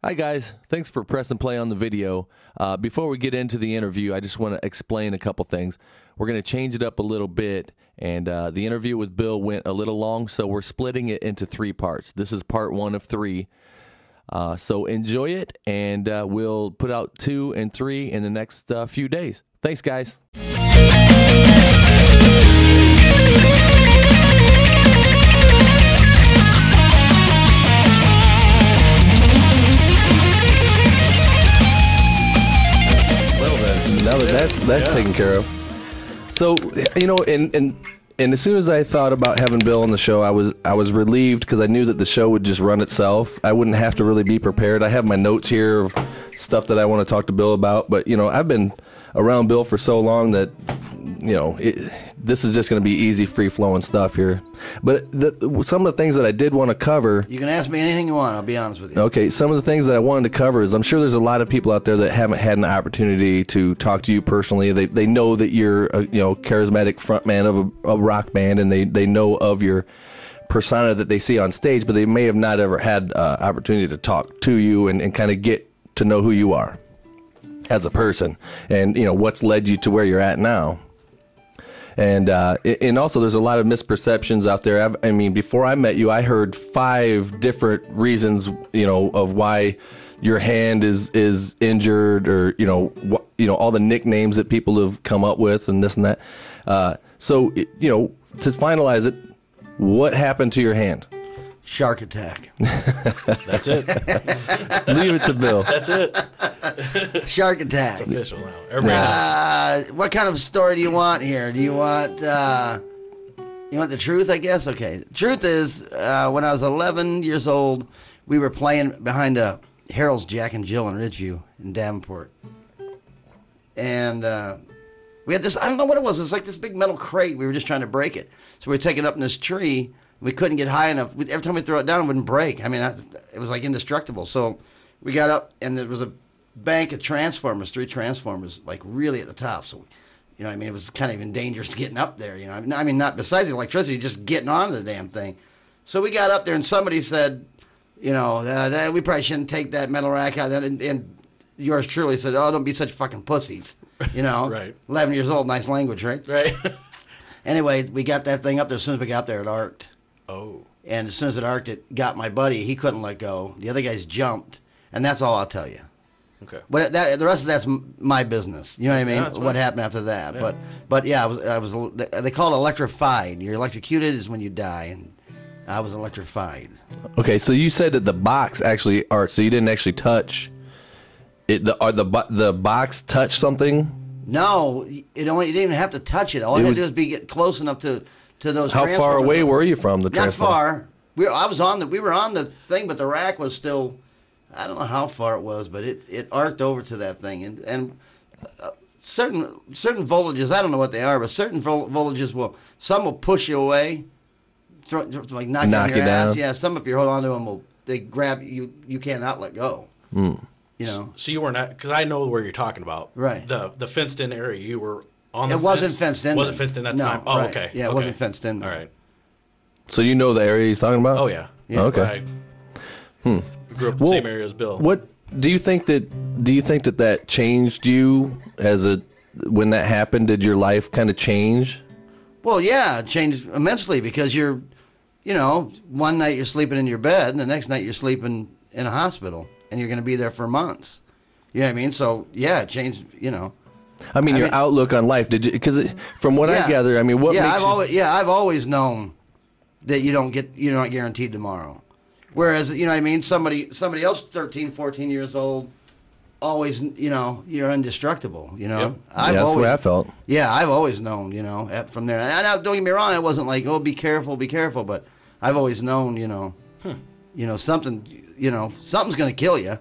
Hi guys, thanks for pressing play on the video. Before we get into the interview, I just want to explain a couple things. We're going to change it up a little bit, and the interview with Bill went a little long, so we're splitting it into 3 parts. This is part 1 of 3. So enjoy it, and we'll put out 2 and 3 in the next few days. Thanks, guys. Now that that's taken care of. So, you know, and as soon as I thought about having Bill on the show, I was relieved because I knew that the show would just run itself. I wouldn't have to really be prepared. I have my notes here of stuff that I want to talk to Bill about, but you know, I've been around Bill for so long that, you know, this is just going to be easy, free-flowing stuff here. But some of the things that I did want to cover... You can ask me anything you want, I'll be honest with you. Okay, some of the things that I wanted to cover is I'm sure there's a lot of people out there that haven't had an opportunity to talk to you personally. They know that you're a charismatic frontman of a rock band, and they know of your persona that they see on stage, but they may have not ever had opportunity to talk to you and kind of get to know who you are as a person, and you know what's led you to where you're at now. And also there's a lot of misperceptions out there. I mean, before I met you, I heard 5 different reasons, you know, of why your hand is injured, or you know all the nicknames that people have come up with and this and that. So you know, to finalize it, what happened to your hand? Shark attack. That's it. Leave it to Bill. That's it. Shark attack. It's official now. Everybody knows. What kind of story do you want here? Do you want the truth, I guess? Okay. Truth is, when I was 11 years old, we were playing behind Harold's Jack and Jill in Ridgeview in Davenport. And we had this, I don't know what it was. It was like this big metal crate. We were just trying to break it. So we were taking it up in this tree. We couldn't get high enough. Every time we throw it down, it wouldn't break. I mean, it was like indestructible. So we got up, and there was a bank of transformers, 3 transformers, like really at the top. So, you know, I mean, it was kind of even dangerous getting up there, you know. I mean, not besides the electricity, just getting on the damn thing. So we got up there, and somebody said, you know, we probably shouldn't take that metal rack out. And yours truly said, oh, don't be such fucking pussies, you know. Right. 11 years old, nice language, right? Right. Anyway, we got that thing up there. As soon as we got up there, it arced. Oh. And as soon as it arced, it got my buddy. He couldn't let go. The other guys jumped, and that's all I'll tell you. Okay. But the rest of that's my business. You know what I mean? Yeah, what happened after that? Yeah. But yeah, I was. They call it electrified. You're electrocuted is when you die, and I was electrified. Okay, so you said that the box actually arced, so you didn't actually touch it. The box touched something? No, you didn't even have to touch it. All you had to do is get close enough to those. How far away were you from the transformer? Not far. We were on the thing, but the rack was still. I don't know how far it was, but it arced over to that thing, and certain voltages. I don't know what they are, but certain voltages some will push you away, like knock you down. Yeah, some if you hold on to them they grab you. You cannot let go. Mm. You know. So you were not, because I know where you're talking about. Right. The fenced in area you were. It wasn't fenced in. Wasn't fenced in at the time? Oh, right. Okay. Yeah, it wasn't fenced in. All right. So you know the area he's talking about? Oh, yeah. Yeah. Okay. Right. We grew up in the same area as Bill. What do you think that changed you when that happened? Did your life kind of change? Well, yeah, it changed immensely because you're, you know, one night you're sleeping in your bed and the next night you're sleeping in a hospital and you're going to be there for months. You know what I mean? So, yeah, it changed, you know. I mean, your outlook on life. Did you? Because from what I gather, I mean, what makes I've always known that you're not guaranteed tomorrow. Whereas, you know what I mean, somebody else 13, 14 years old, always, you know, you're indestructible, you know. Yep. That's the way I felt. Yeah, I've always known, you know, from there. And don't get me wrong, it wasn't like, oh, be careful, but I've always known, you know, something's going to kill you.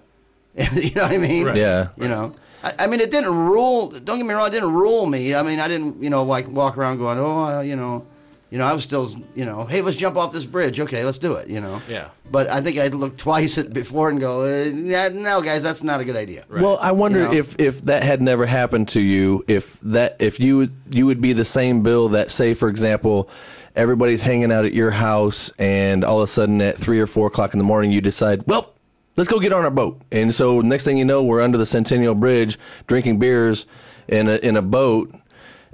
You know what I mean? Right. Yeah. You know. I mean, it didn't rule. Don't get me wrong. It didn't rule me. I mean, I didn't, you know, like walk around going, oh, you know, I was still, you know, hey, let's jump off this bridge. Okay, let's do it. You know. Yeah. But I think I'd look twice before and go, no, guys, that's not a good idea. Right. Well, I wonder if that had never happened to you, if you would be the same Bill that, say, for example, everybody's hanging out at your house, and all of a sudden at 3 or 4 o'clock in the morning, you decide, well, let's go get on our boat. And so next thing you know, we're under the Centennial Bridge drinking beers in a boat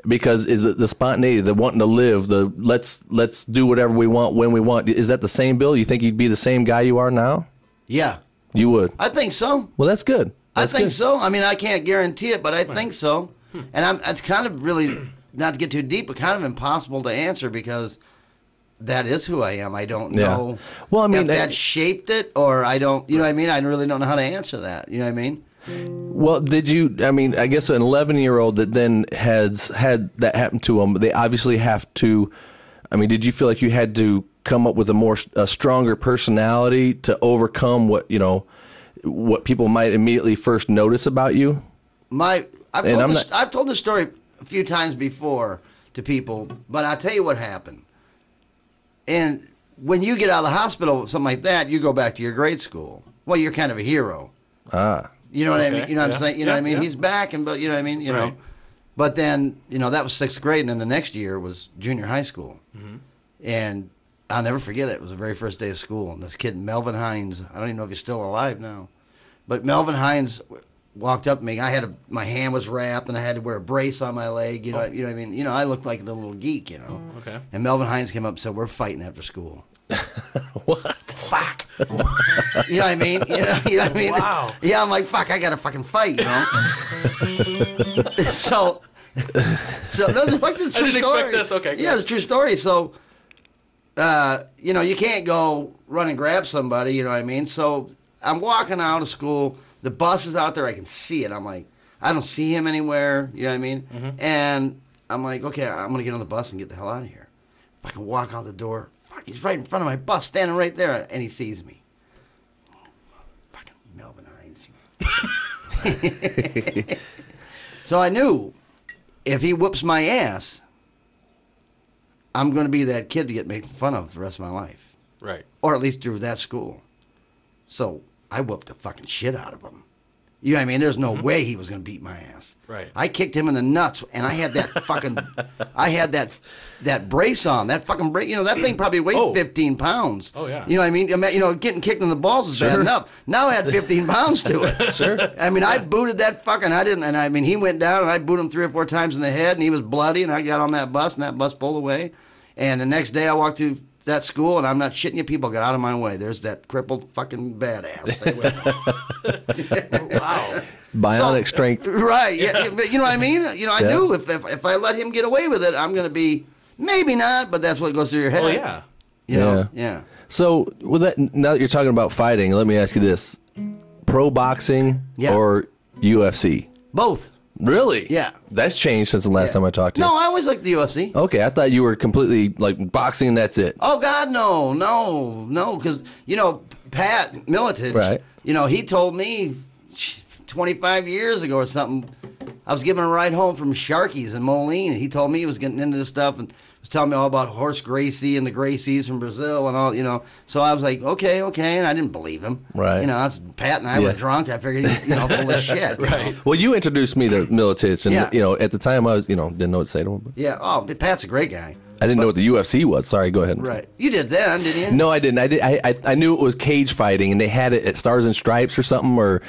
because is the spontaneity, the wanting to live, the let's do whatever we want when we want. Is that the same, Bill? You think you'd be the same guy you are now? Yeah. You would? I think so. Well, that's good. That's I think good. so. I mean, I can't guarantee it, but I think so. And it's kind of really, not to get too deep, but kind of impossible to answer because that is who I am. I don't know well, I mean, if that shaped it or I don't, you know what I mean? I really don't know how to answer that. You know what I mean? Well, did you, I mean, I guess an 11-year-old that then has had that happen to them, they obviously have to, I mean, did you feel like you had to come up with a stronger personality to overcome what, you know, what people might immediately first notice about you? I've told this story a few times before to people, but I'll tell you what happened. And when you get out of the hospital, something like that, you go back to your grade school. Well, you're kind of a hero. You know what I mean? You know what I'm saying? You know what I mean? He's back, but you know what I mean? You know. But then, you know, that was 6th grade, and then the next year was junior high school. And I'll never forget it. It was the very first day of school, and this kid, Melvin Hines, I don't even know if he's still alive now, but Melvin Hines walked up to me. My hand was wrapped, and I had to wear a brace on my leg. You know what I mean? You know, I looked like the little geek, you know. Okay. And Melvin Hines came up and said, "We're fighting after school." What? Fuck. You know what I mean? You know what I mean? Wow. Yeah, I'm like, fuck, I got to fucking fight, you know? so that's like the true story. I didn't expect this. Okay, good. Yeah, it's a true story. So, you know, you can't go run and grab somebody, you know what I mean? So I'm walking out of school. The bus is out there. I can see it. I'm like, I don't see him anywhere, you know what I mean? And I'm like, okay, I'm going to get on the bus and get the hell out of here. If I can walk out the door, fuck, he's right in front of my bus, standing right there, and he sees me. Fucking Melvin Hines. So I knew if he whoops my ass, I'm going to be that kid to get made fun of the rest of my life. Right. Or at least through that school. So I whooped the fucking shit out of him. You know what I mean? There's no way he was going to beat my ass. Right. I kicked him in the nuts, and I had that fucking, that brace on. That fucking brace, you know, that thing probably weighed 15 pounds. Oh, yeah. You know what I mean? You know, getting kicked in the balls is bad enough. Now I had 15 pounds to it. Sure. I mean, I booted that fucking, I mean, he went down, and I booted him 3 or 4 times in the head, and he was bloody, and I got on that bus, and that bus pulled away. And the next day I walked to that school, and I'm not shitting you, people got out of my way. There's that crippled fucking badass. Stay away from him. Wow. Bionic strength. Right. Yeah. But you know what I mean? You know, I knew if I let him get away with it, I'm going to be, maybe not, but that's what goes through your head. Oh, yeah. You know? Yeah. So, now that you're talking about fighting, let me ask you this. Pro boxing or UFC? Both. Really? Yeah. That's changed since the last time I talked to you. No, I always liked the UFC. Okay, I thought you were completely, like, boxing and that's it. Oh, God, no. Because, you know, Pat Miletich, right. You know, he told me 25 years ago or something, I was giving a ride home from Sharky's in Moline, and he told me he was getting into this stuff and was telling me all about Horse Gracie and the Gracies from Brazil and all, you know. So I was like, okay, and I didn't believe him. Right. You know, Pat and I were drunk. I figured, you know, full of shit. Right. You know? Well, you introduced me to Miletich, and, you know, at the time I was, you know, didn't know what to say to him. But Yeah, Pat's a great guy. I didn't know what the UFC was. Sorry, go ahead. Right. You did then, didn't you? No, I didn't. I knew it was cage fighting, and they had it at Stars and Stripes or something, or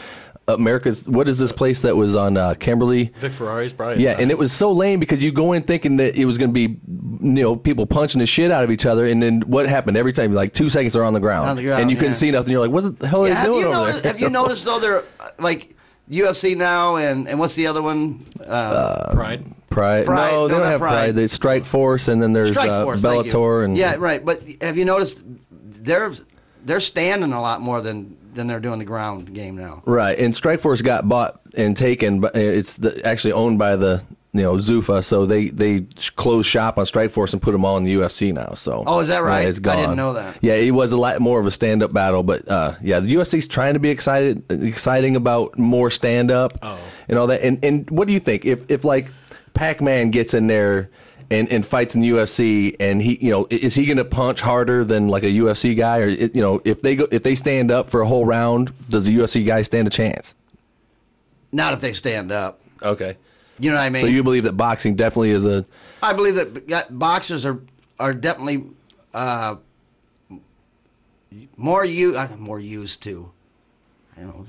America's, what is this place that was on Kimberly? Vic Ferrari's probably. Yeah, and it was so lame because you go in thinking that it was going to be, you know, people punching the shit out of each other, and then what happened every time? Like 2 seconds they're on the ground, and you couldn't see nothing. You're like, what the hell are they doing over there? Have you noticed though? They're like UFC now, and what's the other one? Pride. No, they don't have Pride. They Strike Force, and then there's Bellator, and right. But have you noticed they're standing a lot more than they're doing the ground game now. Right, and Strike Force got bought and taken, but it's actually owned by the Zuffa, so they closed shop on Strike Force and put them all in the UFC now. So is that right? It's gone. I didn't know that. Yeah, it was a lot more of a stand-up battle, but the UFC's trying to be exciting about more stand-up and all that. And what do you think if like Pac-Man gets in there and fights in the UFC, and he, you know, is he going to punch harder than like a UFC guy, or you know, if they stand up for a whole round, does the UFC guy stand a chance? Not if they stand up. Okay. You know what I mean? So you believe that boxing definitely is a... I believe that boxers are definitely more used to.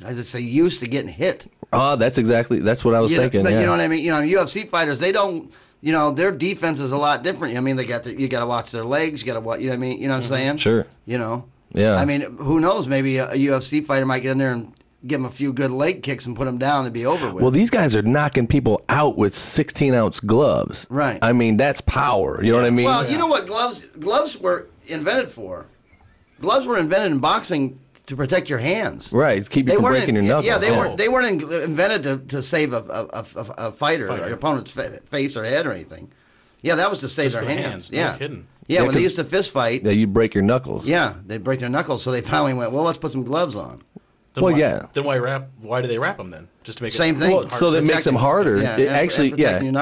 I just say used to getting hit. Oh, that's what I was thinking. But yeah. you know what I mean? UFC fighters, they don't, their defense is a lot different. I mean, you got to watch their legs, you got to watch, you know what I mean? You know what I'm saying? Sure. Yeah. I mean, who knows? Maybe a UFC fighter might get in there and give them a few good leg kicks and put them down and be over with. Well, these guys are knocking people out with 16-ounce gloves. Right. I mean, that's power. You know what I mean? Well, you know what gloves were invented for? Gloves were invented in boxing to protect your hands. Right. Keep you from breaking your knuckles. Yeah, they weren't invented to save a fighter or your opponent's face or head or anything. Yeah, that was to save their hands. Yeah. No kidding. Yeah, when they used to fist fight. Yeah, you'd break your knuckles. Yeah, they'd break their knuckles. So they finally went, well, let's put some gloves on. Then why do they wrap them then? Just to make same it thing. Well, so that makes them harder. Yeah, it actually,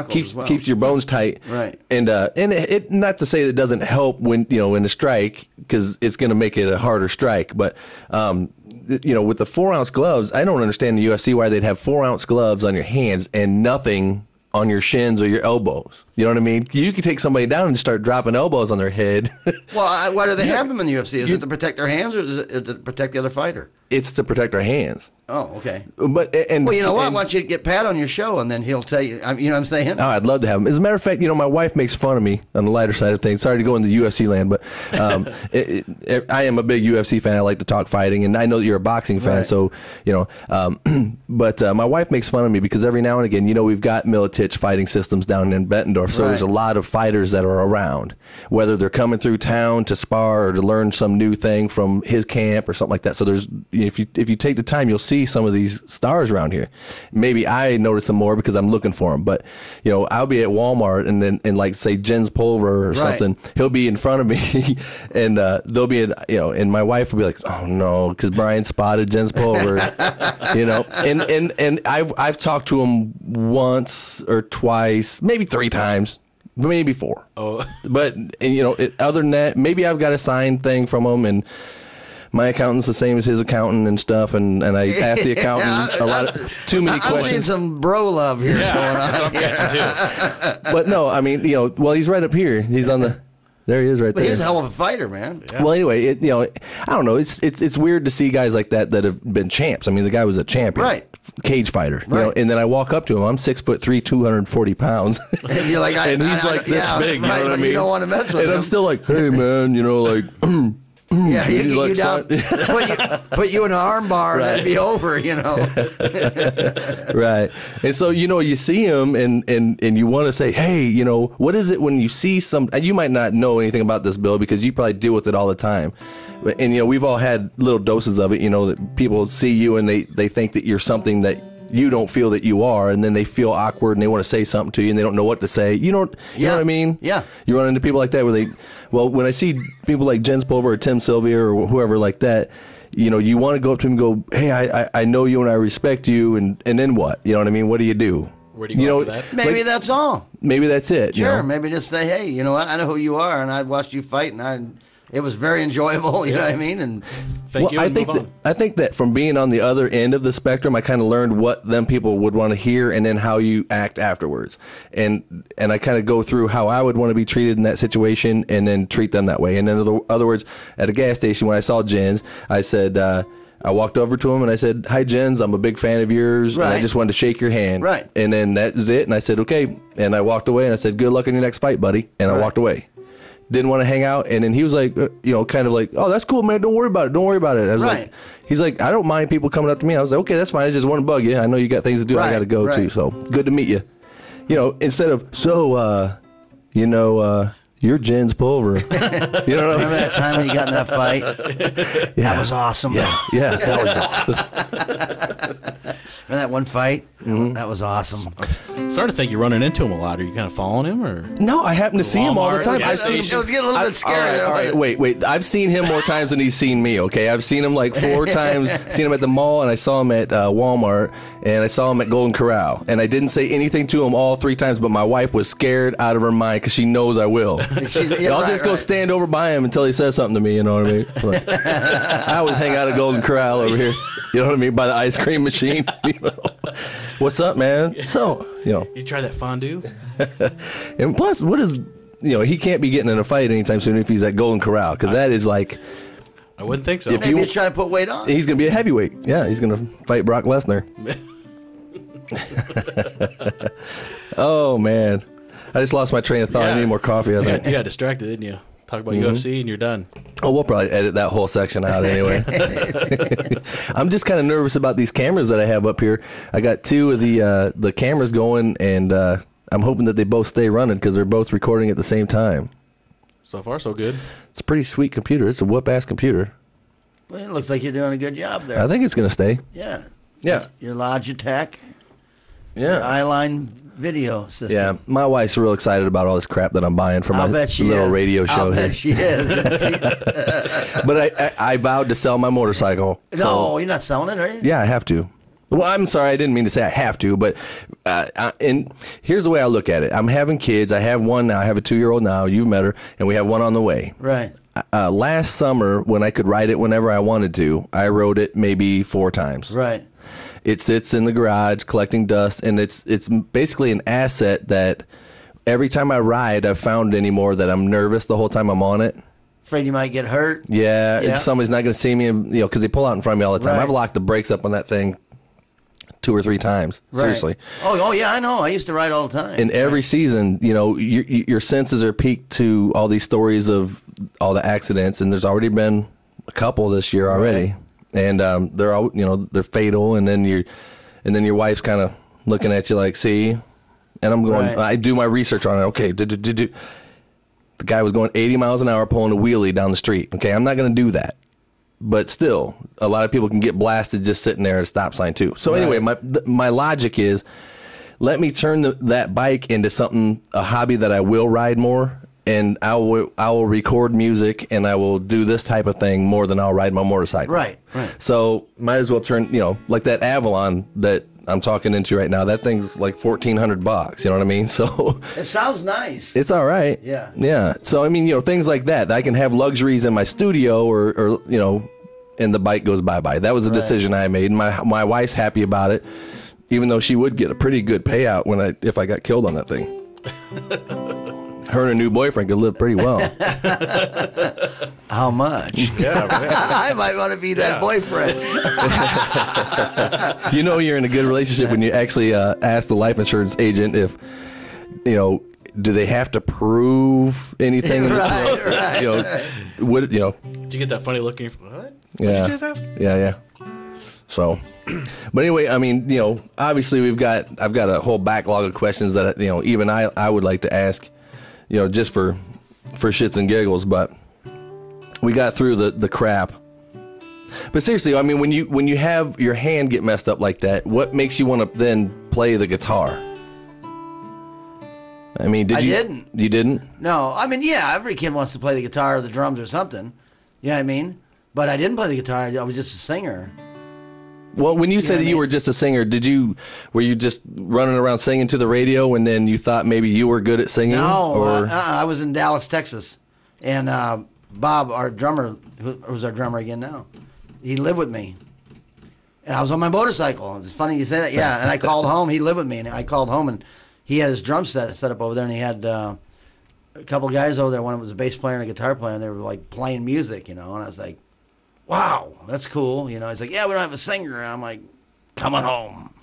keeps your bones tight. Right. And it not to say that it doesn't help when in a strike, because it's going to make it a harder strike. But with the 4-ounce gloves, I don't understand the UFC why they'd have 4-ounce gloves on your hands and nothing on your shins or your elbows. You know what I mean? You could take somebody down and start dropping elbows on their head. Well, why do they have them in the UFC? Is it to protect their hands, or is it to protect the other fighter? It's to protect our hands. Oh, okay. But well, you know what? Why don't you get Pat on your show, and then he'll tell you. You know what I'm saying? Oh, I'd love to have him. As a matter of fact, my wife makes fun of me on the lighter side of things. Sorry to go into UFC land, but I am a big UFC fan. I like to talk fighting, and I know that you're a boxing fan, right. So but my wife makes fun of me because every now and again, we've got Militich fighting systems down in Bettendorf, so there's a lot of fighters that are around, whether they're coming through town to spar or to learn some new thing from his camp or something like that. So there's if you take the time, you'll see some of these stars around here. Maybe I notice them more because I'm looking for them, but I'll be at Walmart and like say Jens Pulver or something, he'll be in front of me and they'll be and my wife will be like, oh no, because Brian spotted Jens Pulver. And I've talked to him once or twice, maybe 3 times, maybe 4. Oh, but other than that, maybe I've got a signed thing from him, and my accountant's the same as his accountant and stuff, and I ask the accountant too many questions. I'm seeing some bro love here going on. I'm catching too. But no, I mean, well, he's right up here. He's on the. There he is, right there. He's a hell of a fighter, man. Yeah. Well, anyway, I don't know. It's weird to see guys like that have been champs. I mean, the guy was a champion, right? Cage fighter, and then I walk up to him. I'm 6'3", 240 pounds, and you're like, and he's like this big. You know what I mean? You don't want to mess with him. And I'm still like, hey man, like. Yeah, he get you down, put you in an arm bar, and that'd be over, Right. And so, you see him and you want to say, hey, what is it when you see some, and you might not know anything about this, Bill, because you probably deal with it all the time. And, we've all had little doses of it, that people see you and they think that you're something that you don't feel that you are, and then they feel awkward and they want to say something to you and they don't know what to say. You know what I mean? Yeah. You run into people like that where when I see people like Jens Pulver or Tim Sylvia or whoever like that, you want to go up to him and go, hey, I know you and I respect you, and then what? You know what I mean? What do you do? Where do you go after that? Maybe that's all. Maybe that's it. Sure. Maybe just say, hey, I know who you are, and I watched you fight, and it was very enjoyable. You know what I mean? And thank you. I think that from being on the other end of the spectrum, I kind of learned what them people would want to hear, and then how you act afterwards. And I kind of go through how I would want to be treated in that situation, and then treat them that way. And in other words, at a gas station when I saw Jens, I said. I walked over to him and I said, hi, Jens, I'm a big fan of yours, and I just wanted to shake your hand. Right. And then that was it, and I said, okay. And I walked away, and I said, good luck in your next fight, buddy. And I walked away. Didn't want to hang out, and then he was like, kind of like, oh, that's cool, man, don't worry about it, I was like, he's like, I don't mind people coming up to me. I was like, okay, that's fine, I just want to bug you. I know you got things to do, I got to go too, so good to meet you. Instead of, you're Jens Pulver. Remember that time when you got in that fight? Yeah. That was awesome. Yeah, that was awesome. Remember that one fight? Mm-hmm. That was awesome. I'm starting to think you're running into him a lot. Are you kind of following him, or? No, I happen to see him all the time. I see him. It was getting a little bit scary. All right. Wait. I've seen him more times than he's seen me. Okay, I've seen him like 4 times. Seen him at the mall, and I saw him at Walmart, and I saw him at Golden Corral, and I didn't say anything to him all 3 times. But my wife was scared out of her mind because she knows I will. I'll just go stand over by him until he says something to me. You know what I mean? Like, I always hang out at Golden Corral over here. You know what I mean? By the ice cream machine. What's up, man? So, You try that fondue? And plus, what is, he can't be getting in a fight anytime soon if he's at Golden Corral, because that is like, I wouldn't think so. Maybe he's trying to put weight on. He's going to be a heavyweight. Yeah, he's going to fight Brock Lesnar. Oh, man. I just lost my train of thought. I need more coffee, I think. You got distracted, didn't you? Talk about UFC and you're done. Oh, we'll probably edit that whole section out anyway. I'm just kind of nervous about these cameras that I have up here. I got two of the cameras going, and I'm hoping that they both stay running because they're both recording at the same time. So far, so good. It's a pretty sweet computer. It's a whoop-ass computer. Well, it looks like you're doing a good job there. I think it's going to stay. Yeah. Yeah. Your Logitech. Yeah. Your Eyeline video system. Yeah, my wife's real excited about all this crap that I'm buying for my little radio show I'll here. bet she is. But I vowed to sell my motorcycle. No, you're not selling it, are you? Yeah, I have to. Well, I'm sorry, I didn't mean to say I have to, but and here's the way I look at it. I'm having kids. I have one now. I have a 2-year-old now. You've met her, and we have one on the way. Right. Last summer, when I could ride it whenever I wanted to, I rode it maybe 4 times. Right. It sits in the garage collecting dust, and it's basically an asset that every time I ride, I've found anymore that I'm nervous the whole time I'm on it. Afraid you might get hurt. Yeah. Somebody's not going to see me, because they pull out in front of me all the time. Right. I've locked the brakes up on that thing 2 or 3 times. Right. Seriously. Oh, yeah, I know. I used to ride all the time. In every season, your senses are peaked to all these stories of all the accidents, and there's already been a couple this year already. Right. And they're all, they're fatal, and then your wife's kind of looking at you like, see, and I'm going, I do my research on it. Okay, the guy was going 80 miles an hour pulling a wheelie down the street. Okay, I'm not going to do that, but still, a lot of people can get blasted just sitting there at a stop sign too. So anyway, my logic is, let me turn that bike into something, a hobby that I will ride more. And I will record music, and I will do this type of thing more than I'll ride my motorcycle. Right. So might as well turn, like that Avalon that I'm talking into right now. That thing's like $1,400. You know what I mean? So it sounds nice. It's all right. Yeah. Yeah. So I mean, things like that. I can have luxuries in my studio, or and the bike goes bye bye. That was a decision I made. My wife's happy about it, even though she would get a pretty good payout if I got killed on that thing. Her and her new boyfriend could live pretty well. How much? Yeah, I might want to be that boyfriend. You're in a good relationship when you actually ask the life insurance agent if, do they have to prove anything? Right. Did you get that funny look in your face? What? Yeah. What did you just ask? Yeah. So, but anyway, I mean, obviously I've got a whole backlog of questions that, even I would like to ask, just for shits and giggles, but we got through the crap. But seriously, I mean, when you have your hand get messed up like that, what makes you want to then play the guitar? I mean, I didn't. You didn't? No, I mean, yeah, every kid wants to play the guitar or the drums or something. Yeah, I mean, but I didn't play the guitar. I was just a singer. Well, when you say that you were just a singer, were you just running around singing to the radio, and then you thought maybe you were good at singing? No, I was in Dallas, Texas, and Bob, our drummer, who's our drummer again now, he lived with me, and I was on my motorcycle. It's funny you say that, yeah. And I called home. He lived with me, and I called home, and he had his drum set up over there, and he had a couple guys over there. One was a bass player and a guitar player, and they were like playing music, and I was like, wow, that's cool. He's like, yeah, we don't have a singer. And I'm like, coming home.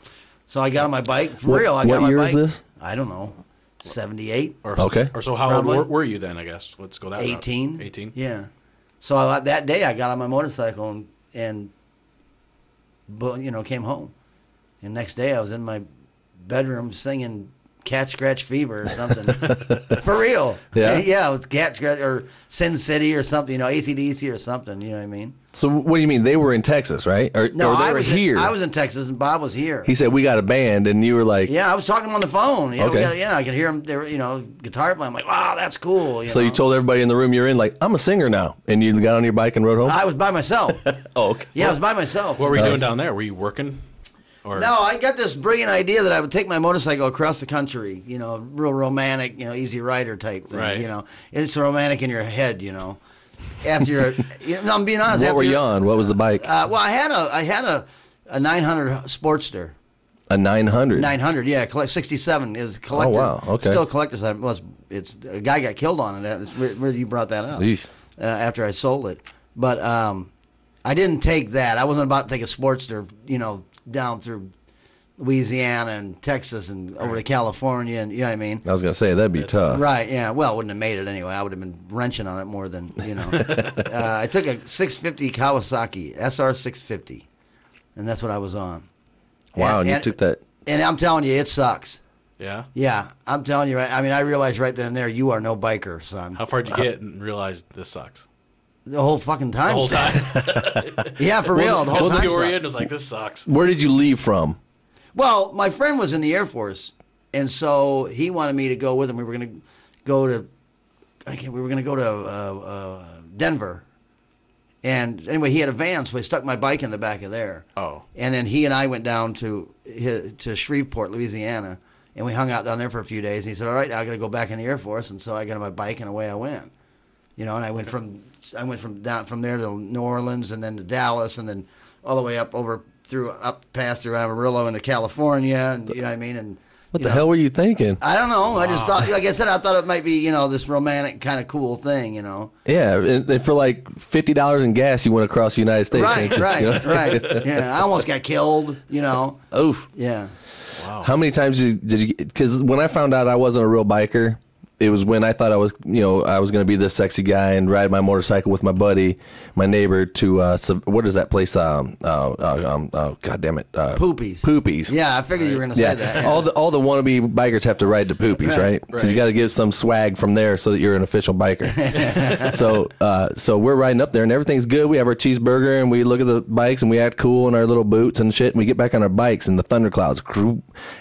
So I got on my bike. For real, I got on my bike. What year is this? I don't know. 78. Okay. Or so how old were you then, I guess? Let's go that 18. route. 18? Yeah. So that day I got on my motorcycle and came home. And next day I was in my bedroom singing Cat Scratch Fever or something. For real. Yeah? Yeah, it was Cat Scratch or Sin City or something, AC/DC or something, you know what I mean? So what do you mean? They were in Texas, right? Or they were here? I was in Texas and Bob was here. He said, we got a band, and you were like... Yeah, I was talking to him on the phone. Yeah, okay. I could hear him, they were, guitar playing. I'm like, wow, that's cool. So you told everybody in the room you're in, like, I'm a singer now. And you got on your bike and rode home? I was by myself. Oh, okay. Yeah, I was by myself. What were you doing down there? Were you working? Or? No, I got this brilliant idea that I would take my motorcycle across the country, real romantic, Easy Rider type thing, right. It's romantic in your head, After you're, I'm being honest. What were you on? What was the bike? Well, I had a 900 Sportster. A 900? 900, yeah, 67 is collector. Oh, wow, okay. Still a collector's item. It's a guy got killed on it. It's where you brought that up. Eesh. After I sold it. But I didn't take that. I wasn't about to take a Sportster, down through Louisiana and Texas and over to California, and you know what I mean. I was gonna say that'd be tough. Right? Yeah. Well, I wouldn't have made it anyway. I would have been wrenching on it more than I took a 650 Kawasaki SR 650, and that's what I was on. Wow, and you took that. And I'm telling you, it sucks. Yeah? Yeah, I'm telling you. I mean, I realized right then and there, you are no biker, son. How far did you get and realize this sucks? The whole fucking time. The whole time? Yeah, for real. The whole time. Look at where you and was like, this sucks. Where did you leave from? Well, my friend was in the Air Force, and so he wanted me to go with him. We were going to go to Denver. And anyway, he had a van, so he stuck my bike in the back of there. Oh. And then he and I went down to Shreveport, Louisiana, and we hung out down there for a few days. And he said, all right, now I got to go back in the Air Force. And so I got on my bike, and away I went. And I went from there to New Orleans, and then to Dallas, and then all the way up past Amarillo into California, and you know what I mean? And what the hell were you thinking? I don't know. Wow. I just thought, like I said, I thought it might be, this romantic kind of cool thing, Yeah, and for like $50 in gas, you went across the United States. Right, right. Yeah, I almost got killed, Oof. Yeah. Wow. How many times did you? Because when I found out I wasn't a real biker, it was when I thought I was going to be this sexy guy and ride my motorcycle with my buddy, my neighbor, to what is that place? God damn it, Poopies. Poopies. Yeah, I figured you were going to say that. Yeah. All the wannabe bikers have to ride to Poopies, right? Because you got to give some swag from there so that you're an official biker. So we're riding up there and everything's good. We have our cheeseburger and we look at the bikes and we act cool in our little boots and shit. And we get back on our bikes and the thunderclouds,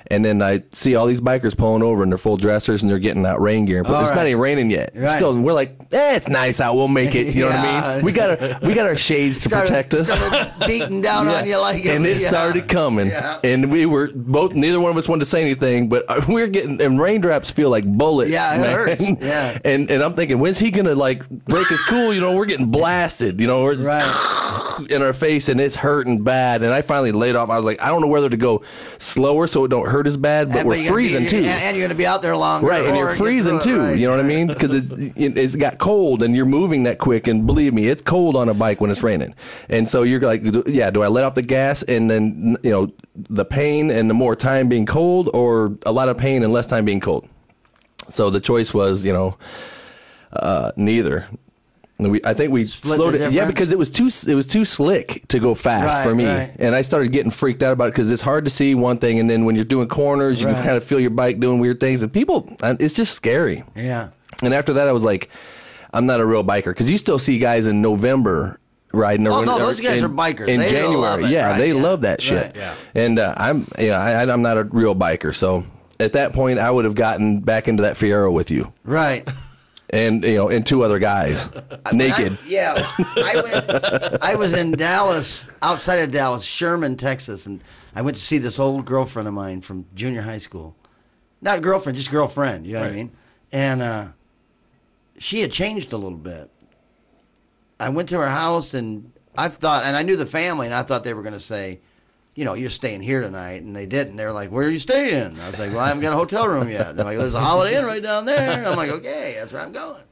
and then I see all these bikers pulling over in their full dressers and they're getting out rain gear, but it's not even raining yet. Right. Still, we're like, it's nice out. We'll make it. You know what I mean? We got our shades to protect us. Beating down on you like it. And it started coming, and we were both. Neither one of us wanted to say anything, but we're getting. And raindrops feel like bullets. Yeah, it man. hurts. Yeah. And I'm thinking, when's he gonna break his cool? We're getting blasted. We're in our face, and it's hurting bad. And I finally laid off. I was like, I don't know whether to go slower so it don't hurt as bad, but we're freezing too. And you're gonna be out there longer, right? And you're freezing too. Right. You know what I mean? Because it's got cold, and you're moving that quick. And believe me, it's cold on a bike when it's raining. And so you're like, yeah, do I let off the gas and then the pain and the more time being cold, or a lot of pain and less time being cold? So the choice was, neither. I think we slowed it. Yeah, because it was too slick to go fast for me, and I started getting freaked out about it because it's hard to see one thing, and then when you're doing corners, you can kind of feel your bike doing weird things, and it's just scary. Yeah. And after that, I was like, I'm not a real biker, because you still see guys in November riding. Oh no, those guys are bikers. In they January, love it. They love that shit. Right. Yeah. And I'm not a real biker, so at that point, I would have gotten back into that Fiero with you. Right. And and two other guys, naked. I was in Dallas, outside of Dallas, Sherman, Texas, and I went to see this old girlfriend of mine from junior high school. Not girlfriend, just girlfriend. You know what I mean? And she had changed a little bit. I went to her house, and I knew the family, and I thought they were going to say, you're staying here tonight, and they didn't. They were like, where are you staying? I was like, well, I haven't got a hotel room yet. They're like, there's a Holiday Inn right down there. I'm like, okay, that's where I'm going.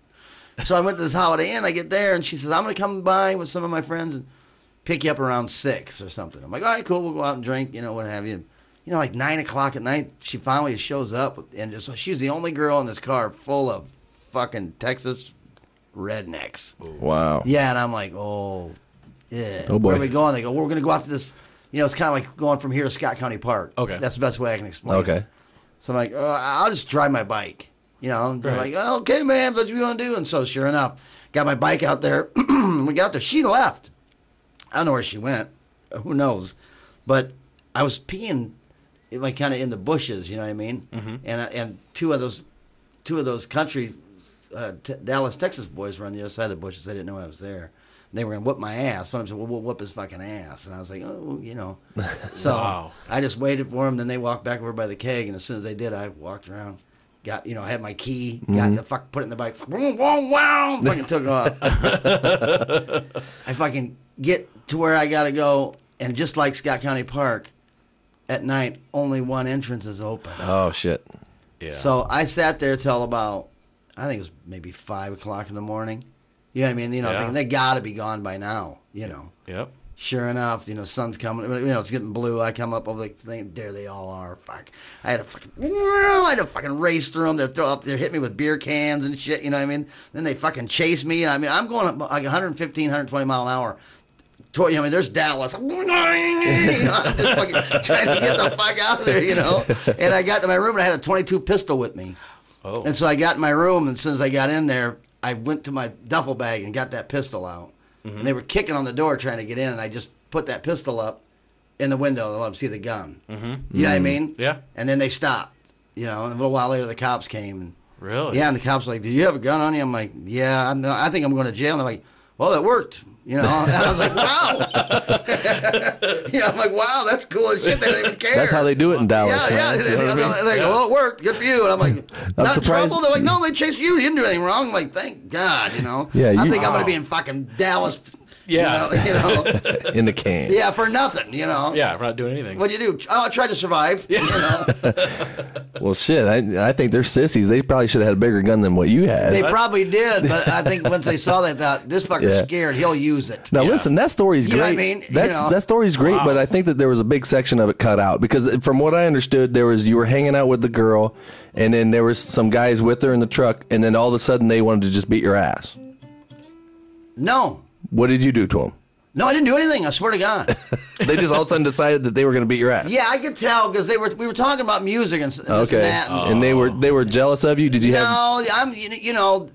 So I went to this Holiday Inn. I get there, and she says, I'm going to come by with some of my friends and pick you up around 6 or something. I'm like, all right, cool, we'll go out and drink, what have you. And, like 9 o'clock at night, she finally shows up, and she's the only girl in this car full of fucking Texas rednecks. Wow. Yeah, and I'm like, oh, yeah. Oh, boy. Where are we going? They go, well, we're going to go out to this. It's kind of like going from here to Scott County Park. Okay. That's the best way I can explain it. Okay. So I'm like, I'll just drive my bike. They're like, oh, okay, man, that's what you want to do. And so sure enough, got my bike out there. We got out there. She left. I don't know where she went. Who knows? But I was peeing like kind of in the bushes, you know what I mean? Mm-hmm. And two of those country Dallas, Texas boys were on the other side of the bushes. They didn't know I was there. They were going to whoop my ass. So I said, well, we'll whoop his fucking ass. And I was like, oh, So wow. I just waited for them. Then they walked back over by the keg. And as soon as they did, I walked around, got, had my key, got the fuck, put it in the bike, fucking took off. I fucking get to where I got to go. And just like Scott County Park, at night, only one entrance is open. Oh, shit. Yeah. So I sat there till about, I think it was maybe 5 o'clock in the morning. You know what I mean? You know, thinking they got to be gone by now. You know. Yep. Sure enough, you know, sun's coming. You know, it's getting blue. I come up over the thing. There they all are. Fuck. I had to fucking race through them. They're hitting me with beer cans and shit. You know what I mean? Then they fucking chase me. I mean, I'm going up like 115, 120 mile an hour. You know, I mean, there's Dallas. You know, I'm just fucking trying to get the fuck out of there. You know. And I got to my room and I had a .22 pistol with me. Oh. And so I got in my room, and as soon as I got in there, I went to my duffel bag and got that pistol out. Mm-hmm. And they were kicking on the door trying to get in, and I just put that pistol up in the window to let them see the gun. Mm-hmm. You know what I mean? Yeah. And then they stopped. You know, and a little while later, the cops came. And, really? Yeah, and the cops were like, "Do you have a gun on you?" I'm like, "Yeah, I think I'm going to jail." And they're like, "Well, that worked." You know, and I was like, "Wow." Yeah, I'm like, "Wow, that's cool as shit." They don't even care. That's how they do it in Dallas. Yeah, yeah. They're like, "Well, it worked. Good for you." And I'm like, "Not in trouble?" They're like, "No, they chased you. You didn't do anything wrong." I'm like, "Thank God." You know. Yeah. I think I'm going to be in fucking Dallas. Yeah. You know. In the can. Yeah, for nothing, you know. Yeah, for not doing anything. What'd you do? Oh, I tried to survive, you know. Well, shit, I think they're sissies. They probably should have had a bigger gun than what you had. They probably did, but I think once they saw that, they thought, this fucker's scared, he'll use it. Now, listen, that story's great. You know what I mean? That story's great, but I think that there was a big section of it cut out. Because from what I understood, you were hanging out with the girl, and then there was some guys with her in the truck, and then all of a sudden they wanted to just beat your ass. No. What did you do to them? No, I didn't do anything. I swear to God. They just all of a sudden decided that they were going to beat your ass. Yeah, I could tell because we were talking about music and this and that. And they were jealous of you. Did you have? No, you know,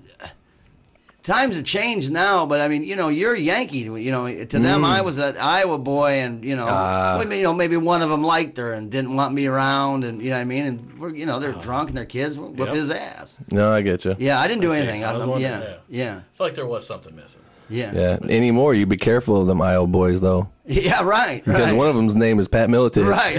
times have changed now. But I mean, you know, you're a Yankee. You know, to them, I was an Iowa boy, and you know, maybe one of them liked her and didn't want me around, and you know what I mean. And we're, you know, they're drunk and their kids whip his ass. No, I get you. Yeah, I didn't do anything. I yeah. I feel like there was something missing. Yeah. Yeah. Anymore, you be careful of them Iowa boys, though. Yeah, right. Because one of them's name is Pat Militis. Right.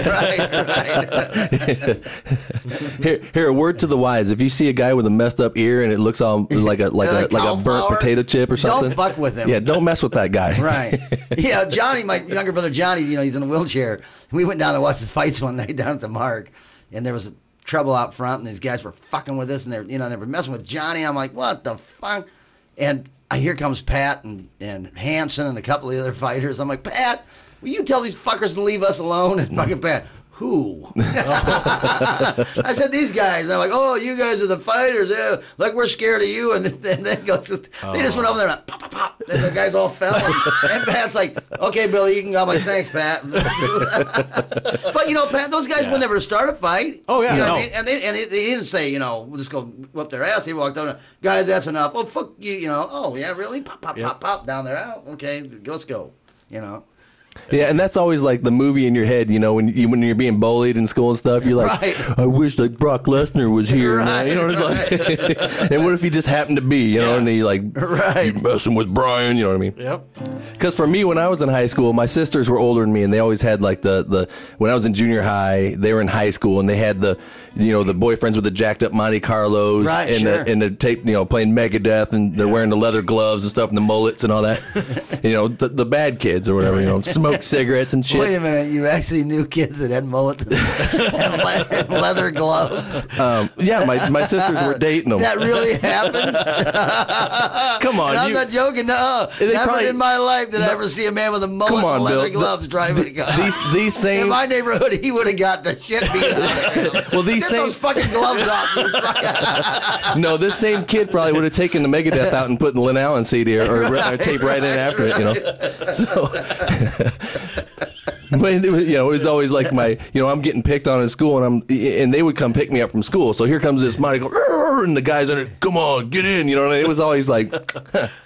Here, a word to the wise: if you see a guy with a messed up ear and it looks all like a burnt potato chip or something, don't fuck with him. Yeah, don't mess with that guy. Right. Yeah, Johnny, my younger brother Johnny, you know, he's in a wheelchair. We went down to watch the fights one night down at the Mark, and there was trouble out front, and these guys were fucking with us, and they were messing with Johnny. I'm like, what the fuck? And here comes Pat and Hanson and a couple of the other fighters. I'm like, Pat, will you tell these fuckers to leave us alone? And fucking Pat, who? I said, these guys. And they're like, oh, you guys are the fighters. Yeah, like we're scared of you. And then they just went over there and pop, pop, pop. And the guys all fell. And Pat's like, okay, Billy, you can go. I'm like, thanks, Pat. But, you know, Pat, those guys would never start a fight. Oh, yeah. You know what I mean? And they didn't say, you know, we'll just go whip their ass. He walked over, guys, that's enough. Oh, fuck you, you know. Oh, yeah, really? Pop, pop, pop, pop, down there. Out. Okay, let's go, you know. Yeah, and that's always like the movie in your head, you know, when you're being bullied in school and stuff. You're like, right. I wish like Brock Lesnar was here. Right, you know what it's like? And what if he just happened to be, you know, and he like, you're messing with Brian, you know what I mean? Yep. Because for me, when I was in high school, my sisters were older than me, and they always had like when I was in junior high, they were in high school, and they had the boyfriends with the jacked up Monte Carlos, and the tape, you know, playing Megadeth, and they're wearing the leather gloves and stuff, and the mullets and all that. You know, the bad kids or whatever, you know, smoke cigarettes and shit. Wait a minute, you actually knew kids that had mullets and leather gloves? Yeah, my sisters were dating them. That really happened? Come on. And I'm not joking. No, never in my life did I ever see a man with a mullet and leather gloves driving a car. These same... In my neighborhood, he would have got the shit beat out of him. Well, get those fucking gloves off. No, this same kid probably would have taken the Megadeth out and put the Lynn Allen CD or tape right in after it, you know. So... But it was always like I'm getting picked on in school, and they would come pick me up from school. So here comes this Monty, and the guys are, come on, get in, you know. And it was always like,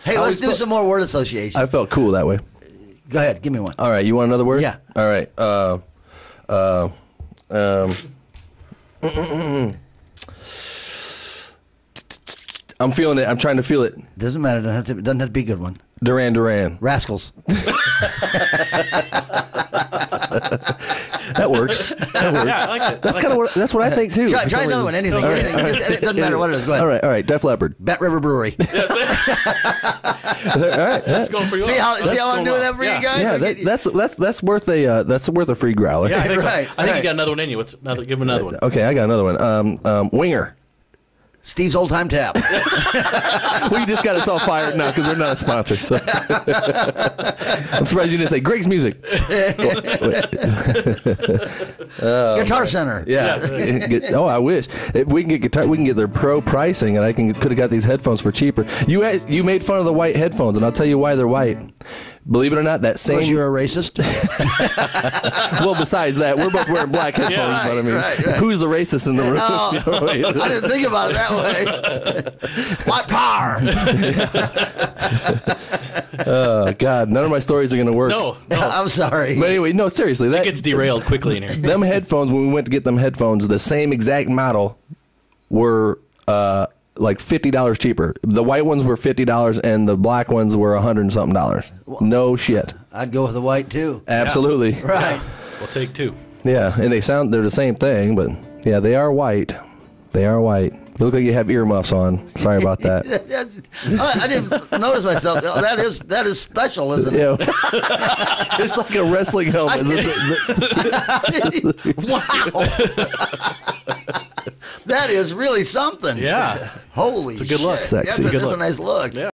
hey, let's do some more word association. I felt cool that way. Go ahead, give me one. All right, you want another word? Yeah. All right. I'm feeling it. I'm trying to feel it. Doesn't matter. Doesn't have to be a good one. Duran. Rascals. That works. Yeah, I like it. That's what I think too. Try another one. Anything. It doesn't matter what it is. Go ahead. All right. Def Leppard. Bat River Brewery. Yes. All right. That's going pretty well. See how I'm doing that for you guys? Yeah, that's worth a free growler. Yeah, I think you got another one in you. Give him another one. Okay, I got another one. Winger. Steve's Old Time Tap. We just got us all fired now because they're not a sponsor. So. I'm surprised you didn't say Greg's Music. Guitar Center. Yeah. Oh, I wish. If we can get guitar, we can get their pro pricing, and I could have got these headphones for cheaper. You made fun of the white headphones, and I'll tell you why they're white. Believe it or not, that same. Because you're a racist? Well, besides that, we're both wearing black headphones, Yeah, but I mean, right. Who's the racist in the room? I didn't think about it that way. White power. Oh, God. None of my stories are going to work. No. I'm sorry. But anyway, no, seriously. It gets derailed quickly in here. Them headphones, when we went to get them headphones, the same exact model were like $50 cheaper. The white ones were $50 and the black ones were $100 and something. No shit. I'd go with the white too. Absolutely. Yeah. Right. We'll take 2. Yeah, and they're the same thing, but yeah, they are white. They are white. You look like you have earmuffs on. Sorry about that. I didn't notice myself. That is special, isn't it? Yeah. It's like a wrestling helmet. Wow. That is really something. Yeah. Holy It's a good look. shit. Sexy. That's Good a look. nice look. Yeah.